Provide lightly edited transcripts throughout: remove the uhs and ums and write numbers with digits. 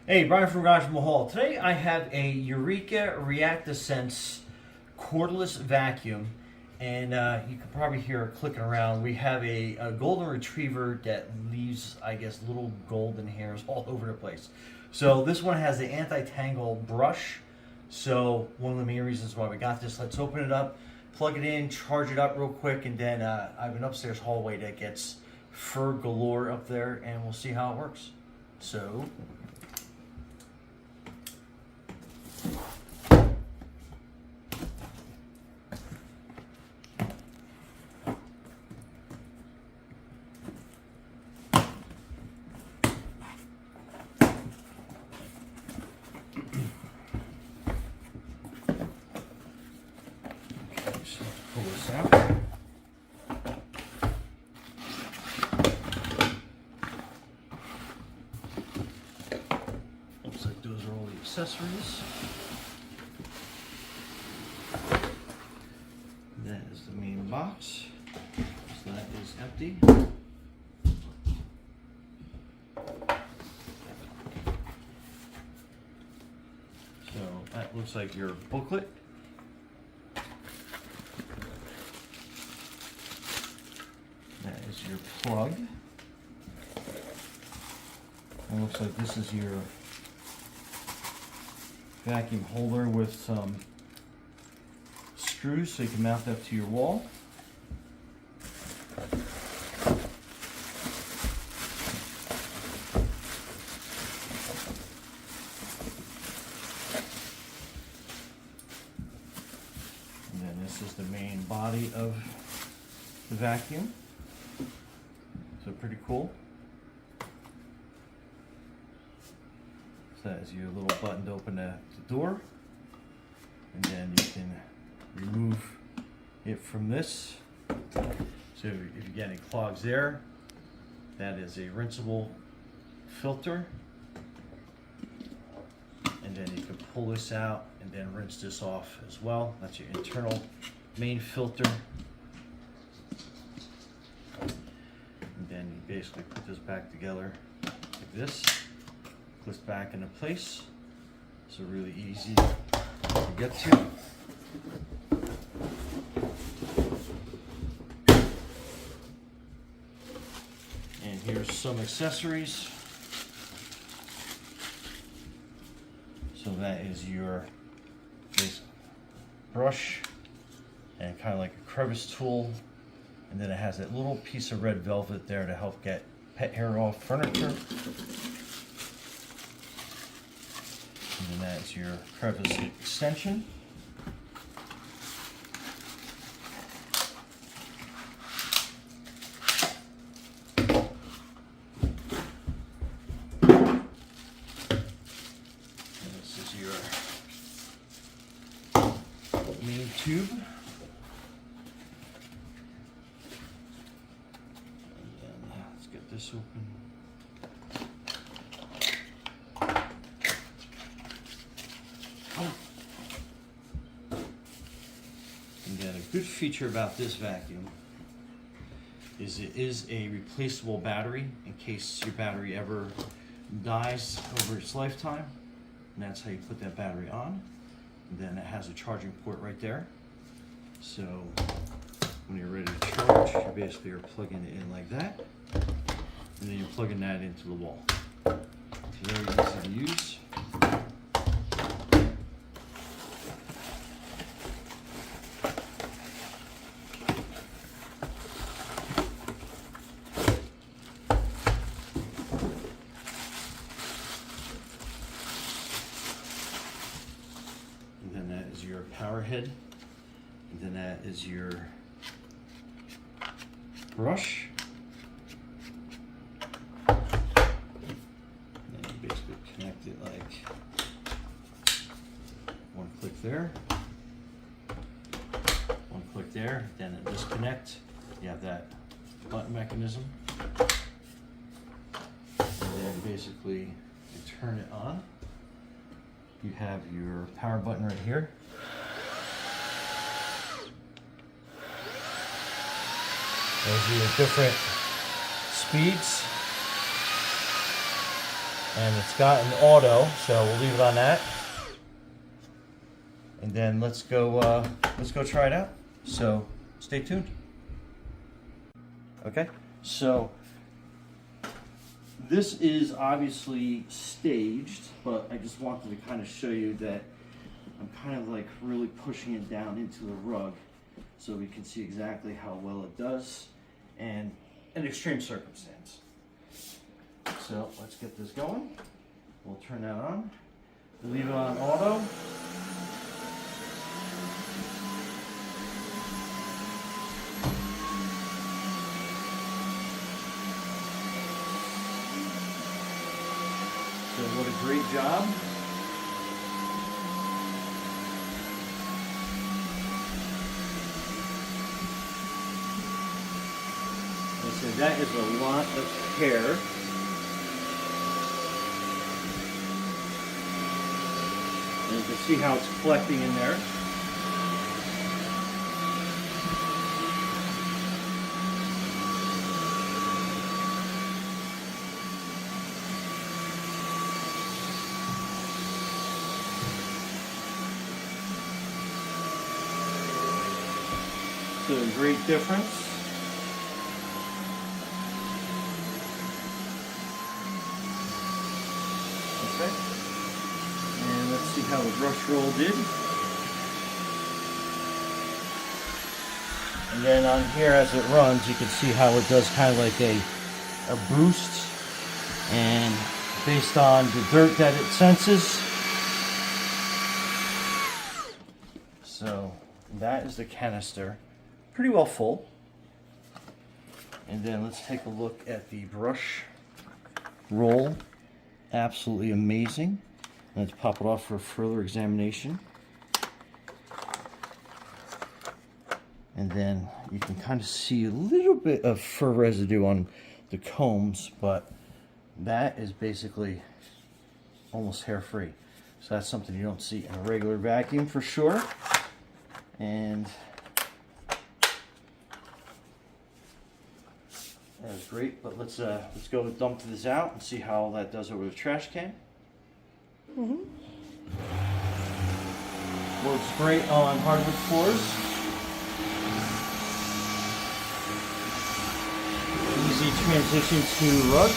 Hey, Brian from Garage Mahal. Today I have a Eureka ReactiveSense cordless vacuum, and you can probably hear it clicking around. We have a golden retriever that leaves, I guess, little golden hairs all over the place. So this one has the anti-tangle brush. So one of the main reasons why we got this. Let's open it up, plug it in, charge it up real quick, and then I have an upstairs hallway that gets fur galore up there, and we'll see how it works. So. So let's pull this out. Looks like those are all the accessories. That is the main box. So that is empty. So that looks like your booklet. That is your plug. It looks like this is your vacuum holder with some screws so you can mount that to your wall. And then this is the main body of the vacuum. So pretty cool. So that is your little button to open the door. And then you can remove it from this. So if you get any clogs there, that is a rinseable filter. And then you can pull this out and then rinse this off as well. That's your internal main filter. And then you basically put this back together like this. Clips back into place. So really easy to get to. And here's some accessories. So that is your brush and kind of like a crevice tool. And then it has that little piece of red velvet there to help get pet hair off furniture. And then that's your crevice extension. And this is your main tube. Let's get this open. And then a good feature about this vacuum is it is a replaceable battery in case your battery ever dies over its lifetime. And that's how you put that battery on. And then it has a charging port right there. So when you're ready to charge, you basically are plugging it in like that. And then you're plugging that into the wall. It's very easy to use. And then that is your power head. And then that is your brush. And you basically connect it like one click there, one click there, then it disconnect. You have that button mechanism. And then basically you turn it on. You have your power button right here. Those are your different speeds. and it's got an auto, so we'll leave it on that. And then let's go try it out. So stay tuned. Okay, so this is obviously staged, but I just wanted to kind of show you that I'm kind of like really pushing it down into the rug so we can see exactly how well it does and an extreme circumstance. So let's get this going. We'll turn that on. Leave it on auto. So what a great job. So that is a lot of hair. And you can see how it's collecting in there. So a great difference. Okay. And let's see how the brush roll did. And then on here as it runs, you can see how it does kind of like a boost. And based on the dirt that it senses. So that is the canister. Pretty well full. And then let's take a look at the brush roll. Absolutely amazing. Let's pop it off for further examination. And then you can kind of see a little bit of fur residue on the combs, but that is basically almost hair-free. So that's something you don't see in a regular vacuum for sure. And that was great, but let's go dump this out and see how that does over the trash can. Works great on hardwood floors. Easy transition to rug.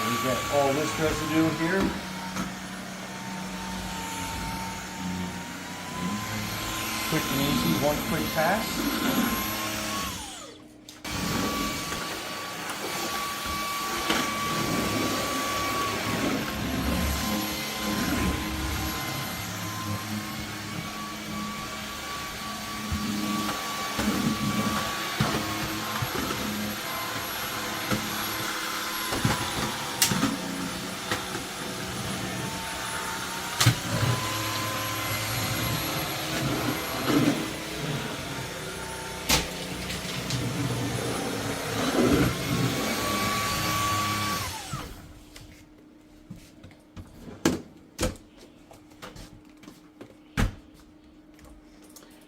We get all this residue here. Quick and easy, one quick pass.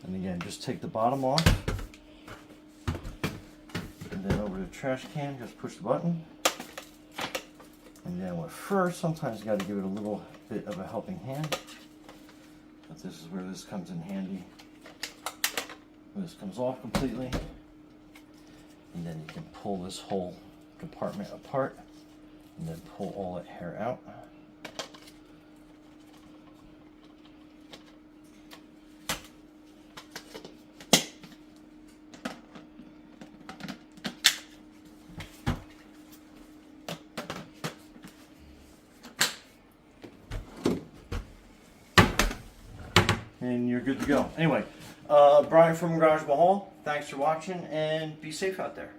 And again, just take the bottom off. And then over to the trash can, just push the button. And then with fur, sometimes you got to give it a little bit of a helping hand. But this is where this comes in handy. This comes off completely. And then you can pull this whole compartment apart. And then pull all that hair out. And you're good to go. Anyway, Brian from Garage Mahal, thanks for watching, and be safe out there.